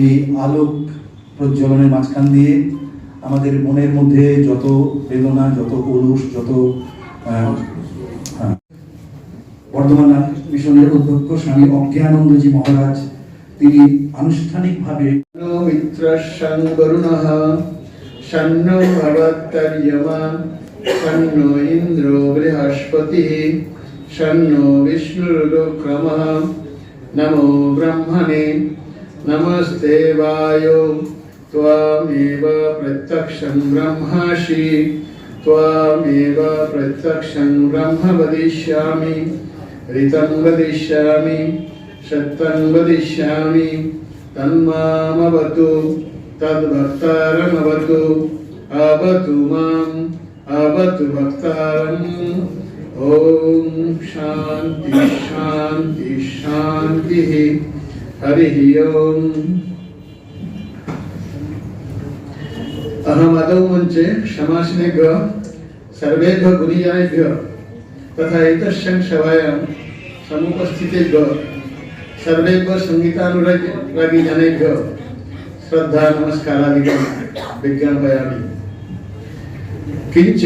এই আলোক প্রজ্বলনের মাঝখান দিয়ে আমাদের মনের মধ্যে যত বেদনা, যত কলুষ, যত বর্ধমান মিশনের অধ্যক্ষ স্বামী অজ্ঞানন্দজি মহারাজ তিনি আনুষ্ঠানিকভাবে মিত্রশং বরুণঃ শন্নো ভবত্যর্যমা শন্নো ইন্দ্রো বৃহস্পতিঃ শন্নো বিষ্ণুরুক্রমঃ নমো ব্রহ্মণে নমস্তে বায়ো ত্বমেব প্রত্যক্ষং ব্রহ্মাসি ত্বমেব প্রত্যক্ষং ব্রহ্ম বদিষ্যামি ঋतं বদিষ্যামি সত্যং বদিষ্যামি তন্মামবতু তদ্ভক্তারমবতু অবতু মাম অবতু ভক্তারম। ওম শান্তি শান্তি শান্তি। হরি ওম। अहम अदौ मंचे समासनेभ्यो सर्वेभ्यो गुणीजनेभ्यो तथा एतस्यां सभायां समुपस्थितेभ्यो सर्वेभ्यो संगीतानुरागी जनेभ्यो श्रद्धा नमस्कारादिकं विज्ञापयामि। किंच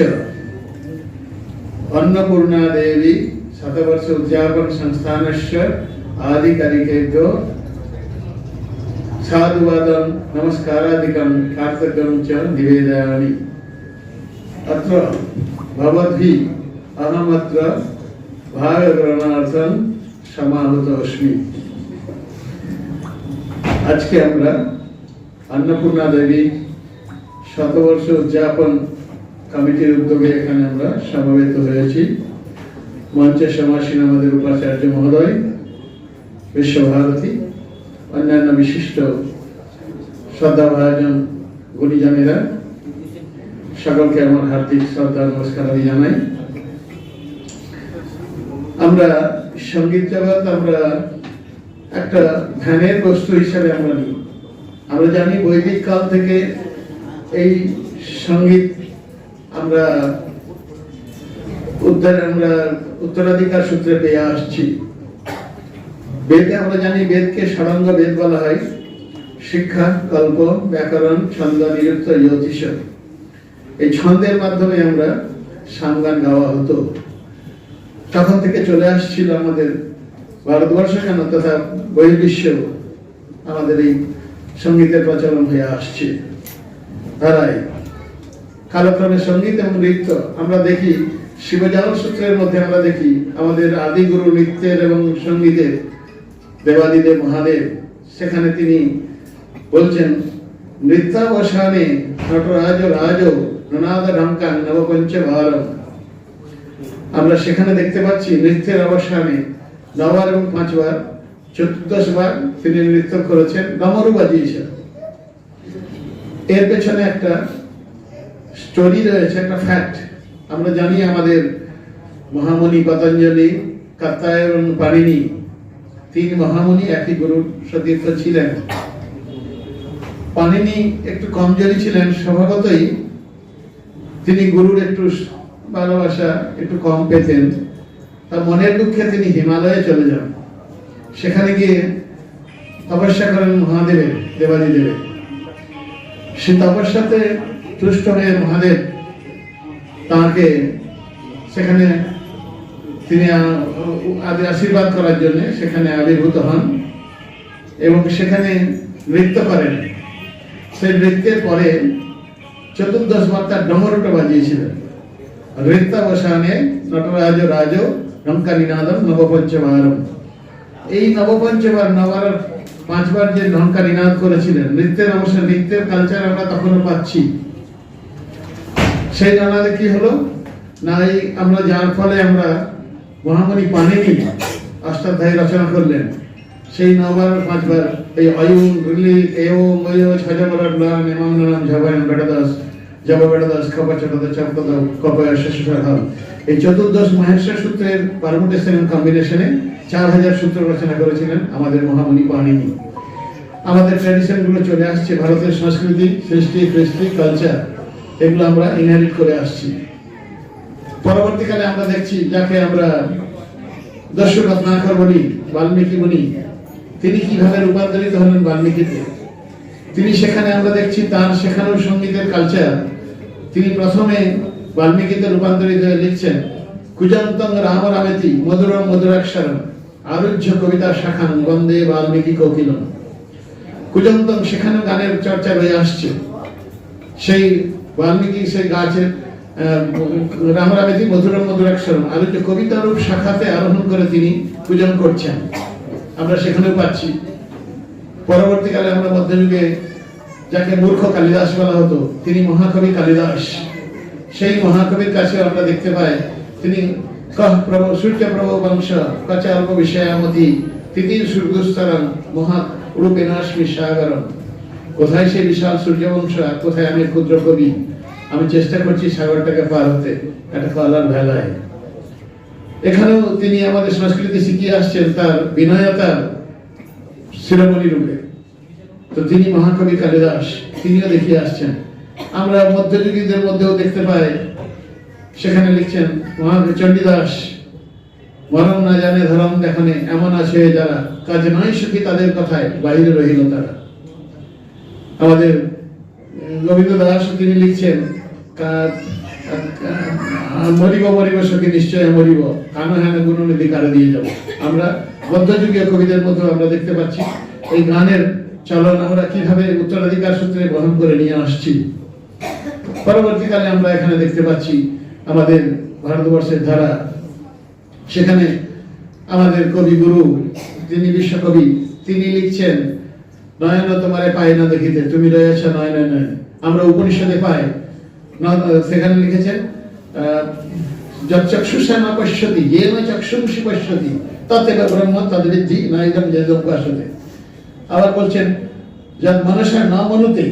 अन्नपूर्णा देवी शतवर्ष उद्यापन संस्थानस्य आधिकारिकेभ्यो साधुवादं नमस्कारादिकं कार्तकं च निवेदयामि। अत्र भवद्भिः अहमत्र भागग्रहणार्थं समाहूतोऽस्मि। আজকে আমরা अन्नपूर्णा देवी শতবর্ষ উদযাপন কমিটির উদ্যোগে এখানে আমরা সমবেত হয়েছি। মঞ্চে সমাসীন আমাদের উপাচার্য মহোদয়, বিশ্বভারতী, অন্যান্য বিশিষ্ট শ্রদ্ধাভাজন গুণীজনেরা, সকলকে আমার হার্দিক শ্রদ্ধা নমস্কার জানাই। আমরা সঙ্গীত জগৎ আমরা একটা ধ্যানের বস্তু হিসাবে আমরা নিই। আমরা জানি বৈদিক কাল থেকে এই সঙ্গীত আমরা উত্তরাধিকার সূত্রে পেয়ে আসছি। বেদে আমরা জানি বেদকে ষড়ঙ্গ বেদ বলা হয়। শিক্ষা, কল্প, ব্যাকরণ, ছন্দ, নিরুক্ত, জ্যোতিষ। এই ছন্দের মাধ্যমে আমরা সামগান গাওয়া হতো। তখন থেকে চলে আসছিল আমাদের ভারতবর্ষ কেন তথা বহির্বিশ্বেও আমাদের এই সঙ্গীতের প্রচলন হয়ে আসছে ধারায়। কালক্রমে সঙ্গীত এবং নৃত্য আমরা দেখি শিবজাগর সূত্রের মধ্যে আমরা দেখি আমাদের আদি গুরু নৃত্যের এবং সঙ্গীতের দেবাদিদেব মহাদেব। সেখানে তিনি বলছেন নৃত্যাবসানে নটরাজ রাজ ননাদ ঢঙ্কান নবপঞ্চ ভারম। আমরা সেখানে দেখতে পাচ্ছি নৃত্যের অবসানে 9 বার এবং 5 বার 14 বার তিনি নৃত্য করেছেন, ডমরু বাজিয়েছেন। এর পেছনে একটা স্টোরি রয়েছে, একটা ফ্যাক্ট। আমরা জানি আমাদের মহামুনি পতঞ্জলি, কাত্যায়ন এবং পাণিনি 3 মহামুনি একই গুরুর সতীর্থ ছিলেন। পাণিনি একটু কমজোরি ছিলেন স্বভাবতই, তিনি গুরুর একটু ভালোবাসা একটু কম পেতেন। তার মনের দুঃখে তিনি হিমালয়ে চলে যান। সেখানে গিয়ে তপস্যা করেন মহাদেবের, দেবাদিদেবের। সে তপস্যাতে তুষ্ট হয়ে মহাদেব তাঁকে সেখানে তিনি আশীর্বাদ করার জন্য সেখানে আবির্ভূত হন এবং সেখানে নৃত্য করেন। সেই নৃত্যের পরে 14 বার তার ডমরুটা বাজিয়েছিলেন। নৃত্যাবসানে নটরাজ রাজ ঢঙ্কা নিনাদম নবপঞ্চবারম। এই নবপঞ্চবার 9 বার 5 বার যে ঢঙ্কা নিনাদ করেছিলেন, নৃত্যের অবশ্যই নৃত্যের কালচার আমরা তখনও পাচ্ছি। সেই নানাদে কি হলো না, এই আমরা যার ফলে আমরা মহামুনি পাণিনি অষ্টাধ্যায়ী রচনা করলেন। সেই 9 বার 5 বার এই অয়ুং রিলি এও ময় ছজবরট লাম এমাম নাম ঝবায়ন বেটাদাস জব বেটাদাস খপচটদ চপদ কপয় শেষসহল। এই 14 মহেশ্বর সূত্রের পারমুটেশন এবং কম্বিনেশনে 4000 সূত্র রচনা করেছিলেন আমাদের মহামুনি পাণিনি। আমাদের ট্র্যাডিশন গুলো চলে আসছে, ভারতের সংস্কৃতি, সৃষ্টি, কৃষ্টি, কালচার, এগুলো আমরা ইনহেরিট করে আসছি। পরবর্তীকালে আমরা দেখছি যাকে আমরা দর্শক রত্নাকর বলি, বাল্মীকি মুনি, তিনি কিভাবে রূপান্তরিত হলেন বাল্মীকিতে। তিনি সেখানে আমরা দেখছি তার শেখানোর সঙ্গীতের কালচার। তিনি প্রথমে বাল্মীকিতে রূপান্তরিত হয়ে লিখছেন কুজন্তং রাম রামেতি মধুরম মধুরাক্ষরম আরুহ্য কবিতা শাখান বন্দে বাল্মীকি কোকিলম। কুজন্তং সেখানে গানের চর্চা রয়ে আসছে। সেই বাল্মীকি সেই গাছের রাম রামেতি মধুরম মধুরাক্ষরম আরুহ্য কবিতা রূপ শাখাতে আরোহণ করে তিনি পূজন করছেন, আমরা সেখানেও পাচ্ছি। পরবর্তীকালে আমরা মধ্যযুগে যাকে মূর্খ কালিদাস বলা হতো, তিনি মহাকবি কালিদাস। সেই মহাকবির কাছে আমরা দেখতে পাই তিনি কহ প্রভু সূর্য প্রভু বংশ কচ অল্প বিষয়ামতি তিতির সূর্যস্তরম মহা রূপেণাস্মি সাগরম। কোথায় সেই বিশাল সূর্যবংশ আর কোথায় আমি ক্ষুদ্র কবি, আমি চেষ্টা করছি সাগরটাকে পার হতে একটা কলার ভেলায়। এখানেও তিনি আমাদের সংস্কৃতি শিখিয়ে আসছেন তার বিনয়তার শিরোমণি রূপে। তো তিনি মহাকবি কালিদাস, তিনিও দেখিয়ে আসছেন। আমরা মধ্যযুগীদের মধ্যেও দেখতে পাই, সেখানে লিখছেন চণ্ডীদাস মরণ না জানে ধরম দেখানে এমন আছে যারা কাজ নয় সুখী তাদের কথায় বাইরে রহিল তারা। আমাদের গোবিন্দ দাস তিনি লিখছেন মরিব মরিব সখী নিশ্চয় মরিব কানো হেন গুণনিধি কারে দিয়ে যাব। আমরা মধ্যযুগীয় কবিদের মধ্যে আমরা দেখতে পাচ্ছি এই গানের চলন আমরা কিভাবে উত্তরাধিকার সূত্রে বহন করে নিয়ে আসছি। পরবর্তীকালে আমরা এখানে দেখতে পাচ্ছি আমাদের ভারতবর্ষের ধারা, সেখানে আমাদের কবিগুরু তিনি বিশ্বকবি, তিনি লিখছেন নয়ন তোমারে পাই না দেখিতে তুমি রয়েছ নয় নয় নয়। আমরা উপনিষদে পাই, সেখানে লিখেছেন যৎচক্ষুষা না পশ্যতি যেন চক্ষুষি পশ্যতি ততে ব্রহ্ম তদ্বিদ্ধি নাইদম যেদম উপাসতে। আবার বলছেন যদ মনসা ন মনুতে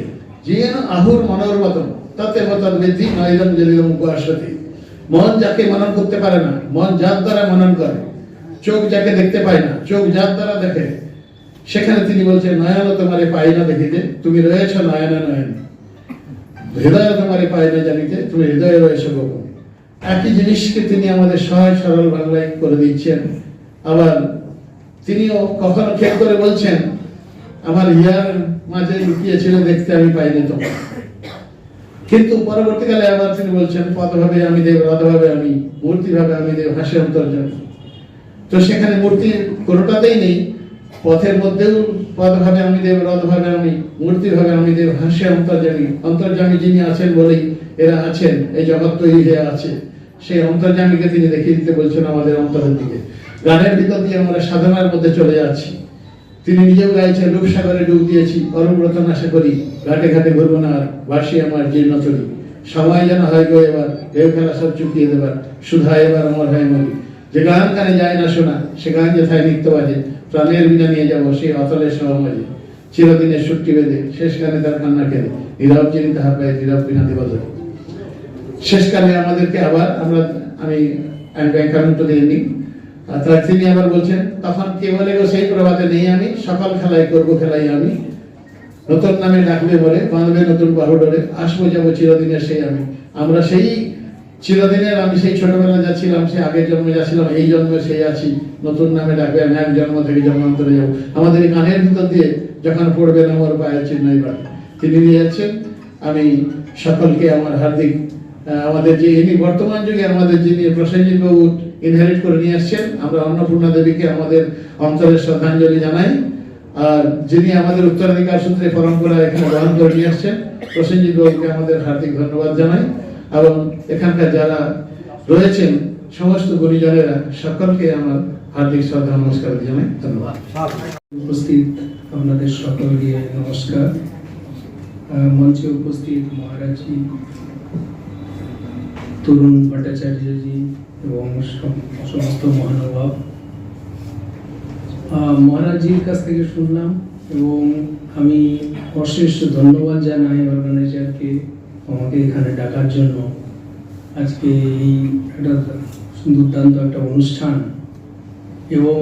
যেন আহুর মনোরমতম ততে তদ্বিদ্ধি নাইদম যেদম উপাসতে। মন যাকে মনন করতে পারে না, মন যার দ্বারা মনন করে, চোখ যাকে দেখতে পায় না, চোখ যার দ্বারা দেখে, সেখানে তিনি বলছেন নয়ন তোমারে পাই না দেখিতে তুমি রয়েছ নয়নে নয়ন, হৃদয় তোমারে পাই না জানিতে তুমি হৃদয়ে রয়েছ গোপন। একই জিনিসকে তিনি আমাদের সহজ সরল বাংলায় করে দিচ্ছেন। আবার তিনিও কখনো খেয়াল করে বলছেন আমার হিয়ার মাঝে লুকিয়েছিল দেখতে আমি পাইনি তোমার। কিন্তু পরবর্তীকালে আবার তিনি বলছেন পদভাবে আমি দেব রদভাবে আমি মূর্তিভাবে আমি দেব হাসি অন্তর্যামী। তো সেখানে মূর্তি কোনোটাতেই নেই, পথের মধ্যেও পদভাবে আমি দেব রদভাবে আমি মূর্তিভাবে আমি দেব হাসি অন্তর্যামী। অন্তর্যামী যিনি আছেন বলেই এরা আছেন, এই জগৎ তৈরি হয়ে আছে। সেই অন্তর্যামীকে তিনি দেখিয়ে দিতে বলছেন আমাদের অন্তরের দিকে। গানের ভিতর দিয়ে আমরা সাধনার মধ্যে চলে যাচ্ছি। তিনি নিজেও গাইছেন রূপসাগরে ডুব দিয়েছি অরুব্রত আশা করি ঘাটে ঘাটে ঘুরবো না আর বাসি আমার জীর্ণ চলি। সময় যেন হয় গো এবার ঢেউ খেলা সব চুকিয়ে দেবার সুধা এবার আমার হয় মরি। যে গান কানে যায় না শোনা সে গান যেথায় নিত্য বাজে প্রাণের বিনা নিয়ে যাবো সেই অতলের সহমাজে। চিরদিনের ছুট্টি বেঁধে শেষ গানে তার কান্না কেঁদে নীরব যিনি তাহার পায়ে নীরব বিনা দেবাজ। শেষকালে আমাদেরকে আবার আমি ব্যাংকানুটো দিয়ে নিই। তার তিনি আবার বলছেন তখন কে বলে গো সেই প্রভাতে নেই আমি সকাল খেলায় করবো খেলাই আমি নতুন নামে ডাকবে বলে বাঁধবে নতুন বাহুডোরে আসবো যাবো চিরদিনের সেই আমি। আমরা সেই চিরদিনের আমি সেই ছোটবেলা যাচ্ছিলাম, সেই আগের জন্মে যাচ্ছিলাম, এই জন্মে সেই আছি, নতুন নামে ডাকবে আমি এক জন্ম থেকে জন্মান্তরে যাবো। আমাদের এই গানের ভিতর দিয়ে যখন পড়বেন আমার পায়ের চিহ্নই বাড়ে তিনি নিয়ে যাচ্ছেন। আমি সকলকে আমার হার্দিক আমাদের যে ইনি বর্তমান যুগে আমাদের যিনি প্রসেনজিৎ বাবু ইনহেরিট করে নিয়ে আসছেন, আমরা অন্নপূর্ণা দেবীকে আমাদের অন্তরের শ্রদ্ধাঞ্জলি জানাই। আর যিনি আমাদের উত্তরাধিকার সূত্রে পরম্পরা এখানে বহন করে নিয়ে আসছেন প্রসেনজিৎ বাবুকে আমাদের হার্দিক ধন্যবাদ জানাই। এবং এখানকার যারা রয়েছেন সমস্ত গুণীজনেরা সকলকে আমার হার্দিক শ্রদ্ধা নমস্কার জানাই। ধন্যবাদ। উপস্থিত আপনাদের সকলকে নমস্কার। মঞ্চে উপস্থিত মহারাজজি, তরুণ ভট্টাচার্যজি এবং সমস্ত মহানুভাব, মহারাজজির কাছ থেকে শুনলাম এবং আমি অশেষ ধন্যবাদ জানাই অর্গানাইজারকে আমাকে এখানে ডাকার জন্য। আজকে এই একটা দুর্দান্ত একটা অনুষ্ঠান এবং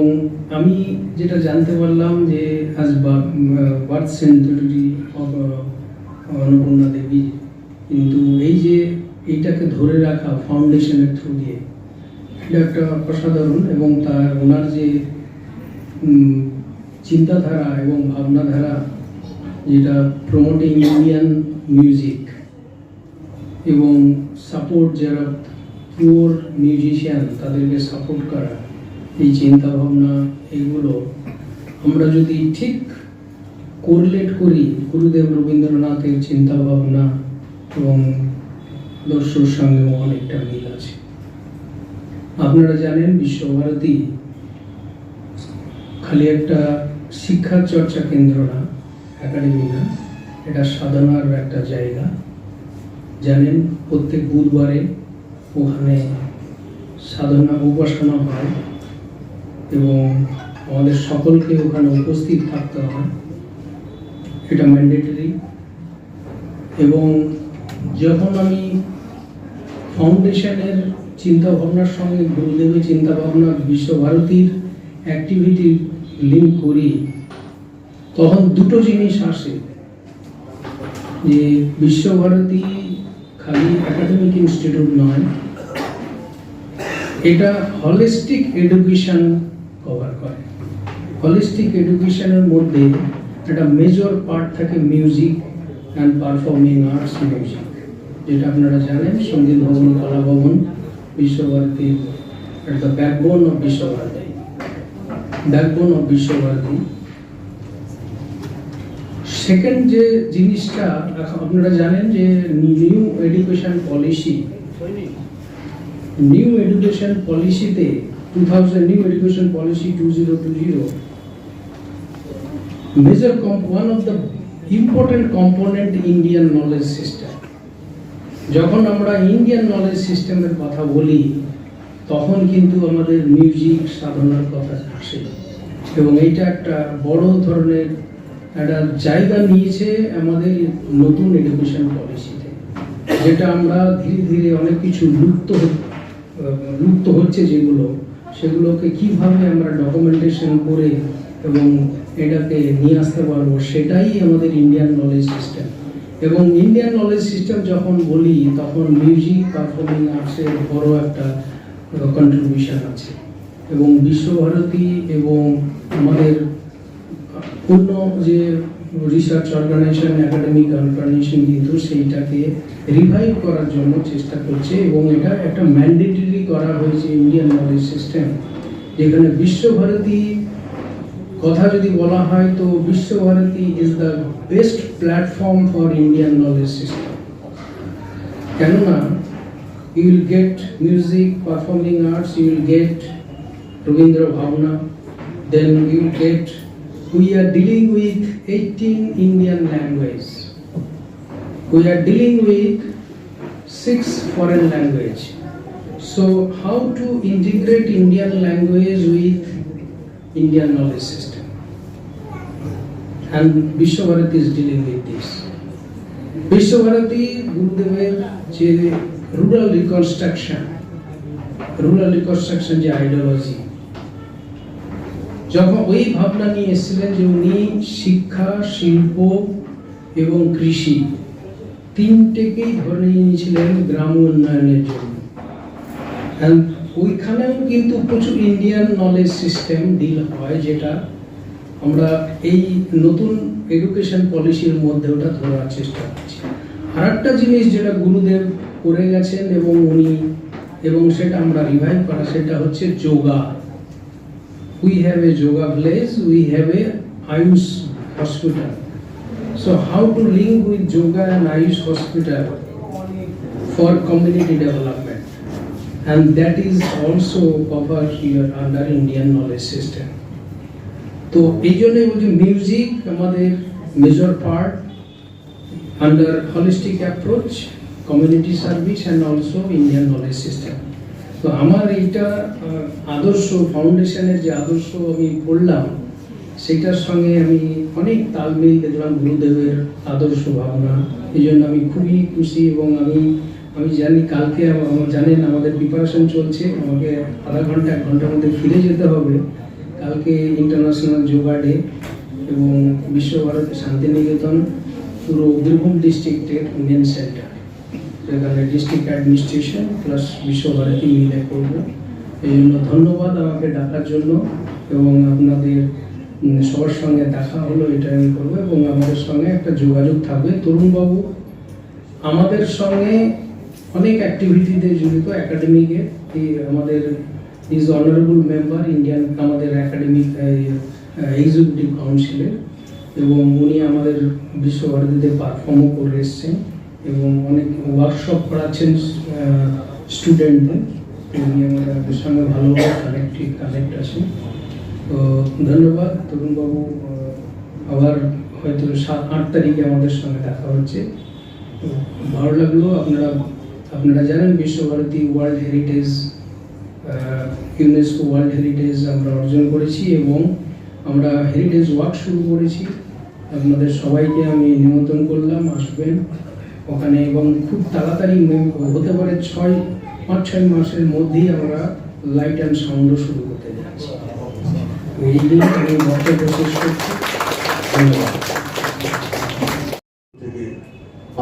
আমি যেটা জানতে পারলাম যে আজ বার্থ সেঞ্চুরি অফ অন্নপূর্ণা দেবী, কিন্তু এই যে এইটাকে ধরে রাখা ফাউন্ডেশনের থ্রু দিয়ে এটা একটা অসাধারণ এবং তার ওনার যে চিন্তাধারা এবং ভাবনাধারা যেটা প্রমোটিং ইন্ডিয়ান মিউজিক এবং সাপোর্ট যারা পিওর মিউজিশিয়ান তাদেরকে সাপোর্ট করা, এই চিন্তা ভাবনা এগুলো আমরা যদি ঠিক কোরিলেট করি গুরুদেব রবীন্দ্রনাথের চিন্তা ভাবনা এবং দর্শর সঙ্গেও অনেকটা মিল আছে। আপনারা জানেন বিশ্বভারতী খালি একটা শিক্ষা চর্চা কেন্দ্র না, একাডেমি না, এটা সাধনার একটা জায়গা। জানেন প্রত্যেক বুধবারে ওখানে সাধনা উপাসনা হয় এবং আমাদের সকলকে ওখানে উপস্থিত থাকতে হয়, এটা ম্যান্ডেটরি। এবং যখন আমি ফাউন্ডেশনের চিন্তা ভাবনার সঙ্গে গুরুদেবের চিন্তা ভাবনা বিশ্বভারতীর অ্যাক্টিভিটি লিঙ্ক করি, তখন দুটো জিনিস আসে যে বিশ্বভারতী খালি একাডেমিক ইনস্টিটিউট নয়, এটা হলিস্টিক এডুকেশন কভার করে। হলিস্টিক এডুকেশনের মধ্যে একটা মেজর পার্ট থাকে music and performing arts music, যেটা আপনারা জানেন সঙ্গীত ভবন, কলা ভবন বিশ্বভারতীর একটা backbone of Visva-Bharati, backbone of Visva-Bharati. Second যে জিনিসটা আপনারা জানেন যে নিউ এডুকেশন পলিসিতে 2000 new education policy 2020 major one of the important component Indian knowledge system. যখন আমরা ইন্ডিয়ান নলেজ সিস্টেমের কথা বলি তখন কিন্তু আমাদের মিউজিক সাধনার কথা আসে এবং এইটা একটা বড় ধরনের একটা জায়গা নিয়েছে আমাদের নতুন এডুকেশন পলিসিতে, যেটা আমরা ধীরে ধীরে অনেক কিছু লুপ্ত হচ্ছে যেগুলো, সেগুলোকে কিভাবে আমরা ডকুমেন্টেশন করে এবং এটাকে নিয়ে আসতে পারবো, সেটাই আমাদের ইন্ডিয়ান নলেজ সিস্টেম। এবং ইন্ডিয়ান নলেজ সিস্টেম যখন বলি তখন মিউজিক পারফর্মিং আর্টসের বড় একটা কন্ট্রিবিউশন আছে এবং বিশ্বভারতী এবং আমাদের অন্য যে রিসার্চ অর্গানাইজেশন, একাডেমিক অর্গানাইজেশন কিন্তু সেইটাকে রিভাইভ করার জন্য চেষ্টা করছে এবং এটা একটা ম্যান্ডেটরি করা হয়েছে ইন্ডিয়ান নলেজ সিস্টেম, যেখানে বিশ্বভারতী কথা যদি বলা হয় তো Visva-Bharati is the best platform for Indian knowledge system. কেননা you will get music, performing arts, you will get Rabindra Bhavna, then you will get, we are dealing with 18 Indian languages. We are dealing with 6 foreign language. So how to integrate Indian language with Indian knowledge system? And Vishwabharati is dealing with this. Vishwabharati Gurudever je rural reconstruction যে ideology, যখন ওই ভাবনা নিয়ে এসেছিলেন যে উনি শিক্ষা, শিল্প এবং কৃষি তিনটেকেই ধরে নিয়েছিলেন গ্রাম উন্নয়নের জন্য। ওইখানেও কিন্তু প্রচুর ইন্ডিয়ান নলেজ সিস্টেম ডিল হয়, যেটা আমরা এই নতুন এডুকেশন পলিসির মধ্যে ওটা ধরার চেষ্টা করছি। আর একটা জিনিস যেটা গুরুদেব করে গেছেন এবং সেটা আমরা রিভাইভ করা, সেটা হচ্ছে yoga. We have a yoga village, we have a Ayush hospital. So how to link with yoga and Ayush hospital for community development, and that is also cover here under Indian knowledge system. তো এই জন্যই বলছি মিউজিক আমাদের major part under holistic approach, community service and also Indian knowledge system. তো আমার এইটা আদর্শ, ফাউন্ডেশনের যে আদর্শ আমি পড়লাম সেটার সঙ্গে আমি অনেক তালমিল দেখলাম গুরুদেবের আদর্শ ভাবনা। এই জন্য আমি খুবই খুশি এবং আমি জানি কালকে জানেন আমাদের প্রিপারেশন চলছে, আমাকে আধা ঘন্টা 1 ঘন্টার মধ্যে ফিরে যেতে হবে। কালকে ইন্টারন্যাশনাল যোগা ডে এবং বিশ্বভারতী শান্তিনিকেতন পুরো বীরভূম ডিস্ট্রিক্টের মেন সেন্টার, সেখানে ডিস্ট্রিক্ট অ্যাডমিনিস্ট্রেশন প্লাস বিশ্বভারতী মিলে করব। এই জন্য ধন্যবাদ আমাকে ডাকার জন্য এবং আপনাদের সবার সঙ্গে দেখা হলো, এটা আমি করবো এবং আমাদের সঙ্গে একটা যোগাযোগ থাকবে। তরুণবাবু আমাদের সঙ্গে অনেক অ্যাক্টিভিটিতে জড়িত, একাডেমিকে আমাদের ইজ অনারেবল মেম্বার ইন্ডিয়ান আমাদের একাডেমিক এক্সিকিউটিভ কাউন্সিলের, এবং উনি আমাদের বিশ্বভারতীতে পারফর্মও করে এসছেন এবং অনেক ওয়ার্কশপ করাচ্ছেন স্টুডেন্টদের। উনি আমাদের সঙ্গে ভালোভাবে কানেক্ট আছেন। তো ধন্যবাদ তরুণবাবু, আবার হয়তো 7-8 তারিখে আমাদের সঙ্গে দেখা হচ্ছে। তো ভালো লাগলো। আপনারা জানেন Visva-Bharati world heritage, UNESCO world heritage আমরা অর্জন করেছি এবং আমরা হেরিটেজ ওয়ার্ক শুরু করেছি। আপনাদের সবাইকে আমি নিমন্ত্রণ করলাম, আসবেন ওখানে, এবং খুব তাড়াতাড়ি হতে পারে 5-6 মাসের মধ্যেই আমরা লাইট অ্যান্ড সাউন্ডও শুরু করতে যাচ্ছি। তো এই দিন আমি বক্তব্য শেষ করছি। ধন্যবাদ। থেকে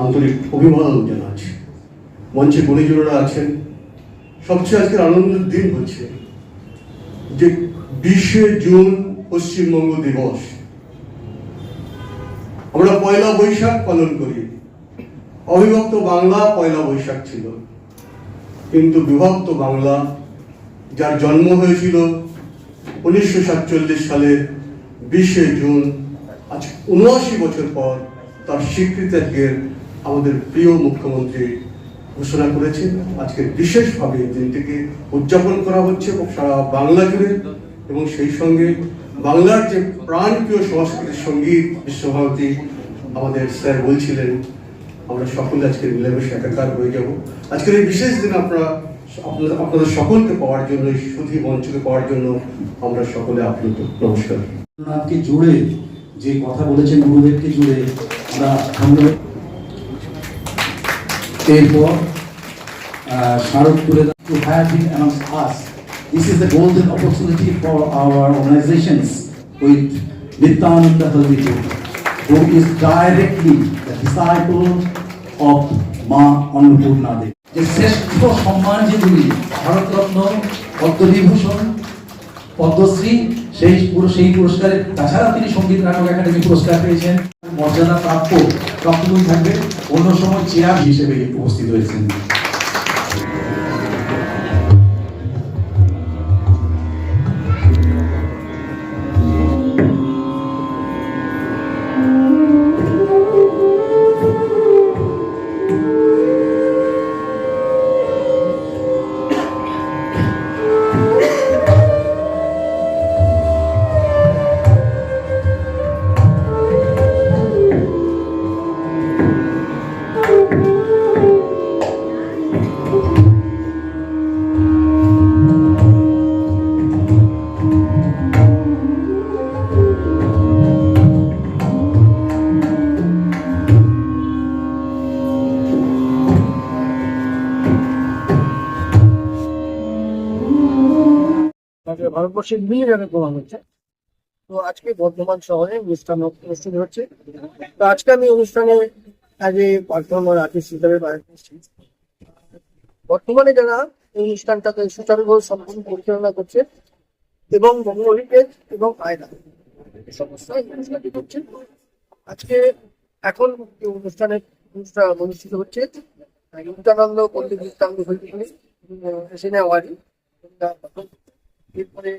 আন্তরিক অভিবাদন জানাচ্ছি। মঞ্চে গুণীজনেরা আছেন। সবচেয়ে আজকের আনন্দের দিন হচ্ছে যে 20শে জুন পশ্চিমবঙ্গ দিবস। আমরা পয়লা বৈশাখ পালন করি। অবিভক্ত বাংলা পয়লা বৈশাখ ছিল, কিন্তু বিভক্ত বাংলা, যার জন্ম হয়েছিল 1947 সালের 20শে জুন, আজ 79 বছর পর তার স্বীকৃতি আজকের আমাদের প্রিয় মুখ্যমন্ত্রী ঘোষণা করেছেন। আজকে বিশেষভাবে এই দিনটিকে উদযাপন করা হচ্ছে সারা বাংলা জুড়ে, এবং সেই সঙ্গে বাংলার যে প্রাণপ্রিয় সংস্কৃতির সঙ্গীত বিশ্বভারতী, আমাদের স্যার বলছিলেন আমরা সকলে আজকে মিলেমিশে একাকার হয়ে যাব। আজকের এই বিশেষ দিন আপনাদের সকলকে পাওয়ার জন্য, এই সুধী মঞ্চকে পাওয়ার জন্য আমরা সকলে আপ্লুত। নমস্কার। রবীন্দ্রনাথকে জুড়ে যে কথা বলেছেন, গুরুদেবকে জুড়ে আমরা এরপর স্মারক তুলে to have him amongst us. This is the golden opportunity for our organizations with Nityananda Haldikur, who is directly the disciple of Ma Annapurna Devi. যে শ্রেষ্ঠ সম্মান যেগুলি ভারতরত্ন, পদ্মবিভূষণ, পদ্মশ্রী, সেই পুরস্কারের তাছাড়া তিনি সঙ্গীত নাটক একাডেমি পুরস্কার পেয়েছেন। মর্যাদা প্রাপ্য সবটুকুই থাকবে। অন্য সময় চেয়ার হিসেবে উপস্থিত হয়েছেন। ভারতবর্ষের বিভিন্ন জায়গায় প্রমাণ হচ্ছে। তো আজকে বর্ধমান শহরে অনুষ্ঠান অনুষ্ঠিত হচ্ছে। তো আজকে আমি অনুষ্ঠানে আগে পারফর্মার আর্টিস্ট হিসাবে বর্তমানে যারা এই অনুষ্ঠানটাকে সুচারুভাবে সম্পূর্ণ পরিচালনা করছে এবং হেরিটেজ এবং আয়না সমস্ত অনুষ্ঠানটি করছে। আজকে এখন অনুষ্ঠান অনুষ্ঠিত হচ্ছে নিত্যানন্দ পল্লী নৃত্যাঙ্গ এসিনে অ্যাওয়ার্ডি। এরপরে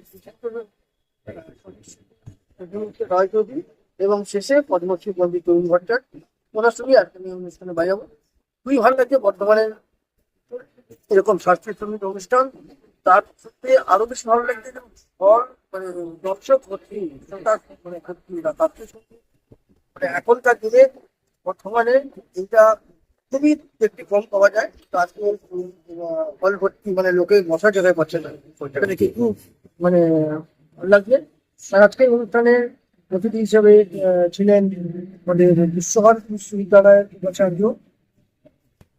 রায় চৌধুরী এবং শেষে পদ্মশ্রী পণ্ডিত তরুণ ভট্টাচার্য, ওনার সঙ্গে আর আমি অনুষ্ঠানে বাজাবো। খুবই ভালো লাগছে বর্তমানে এরকম শাস্ত্রীয় সঙ্গীত অনুষ্ঠান। তার সত্যি আরো বেশি ভালো লাগছে মানে দর্শক ভর্তি, মানে এখনকার দিনে বর্তমানে এটা খুবই দেখতে কম পাওয়া যায়। তো আজকে হল ভর্তি, মানে লোকে বসার জায়গায় পাচ্ছে না, এটা দেখে খুব মানে ভালো লাগছে। আর আজকের অনুষ্ঠানে অতিথি হিসেবে ছিলেন আমাদের বিশ্বভারতী বিশ্ববিদ্যালয়ের উপাচার্য,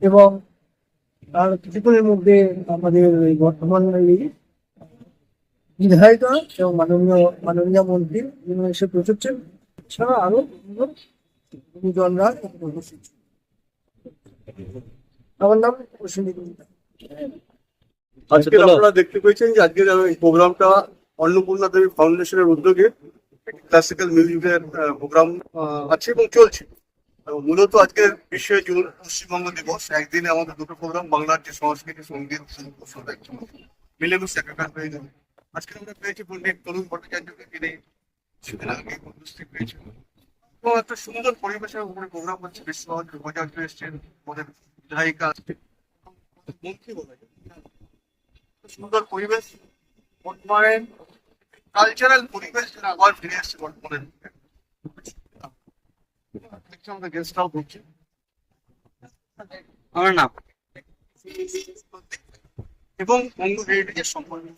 এবং তার কিছুক্ষণের মধ্যে আমাদের বর্তমান বিধায়িকা এবং মাননীয় মন্ত্রী এসে পৌঁছচ্ছেন। এছাড়া আরো গুণীজনরা উপস্থিত। আমার নাম অশ্বিনী। আজকে আপনারা দেখতে পেয়েছেন যে আজকের এই প্রোগ্রামটা অন্নপূর্ণা দেবী ফাউন্ডেশনের উদ্যোগে ক্লাসিক্যাল মিউজিকের প্রোগ্রাম আছে এবং চলছে। মূলত আজকের বিশ্ব জুন পশ্চিমবঙ্গ দিবস, একদিনে আমাদের দুটো প্রোগ্রাম, বাংলার যে সংস্কৃতি, সঙ্গীত, শিল্প সব একসঙ্গে মিলেমিশে একাকার হয়ে যাবে। আজকে আমরা পেয়েছি পণ্ডিত তরুণ ভট্টাচার্যকে, তিনি সেদিন আগে উপস্থিত পেয়েছিল এবং একটা সুন্দর পরিবেশের উপরে প্রোগ্রাম হচ্ছে। বিশ্বভারতী উপাচার্য এসছেন, আমাদের বিধায়িকা আসছে, মন্ত্রী বলা যায়। সুন্দর পরিবেশ, বর্তমানে কালচারাল পরিবেশ যেটা আবার ফিরে এসছে বর্তমানে। আমাদের গেস্টরাও করছে। আমার নাম এবং বঙ্গ হেরিটেজের সম্পর্কে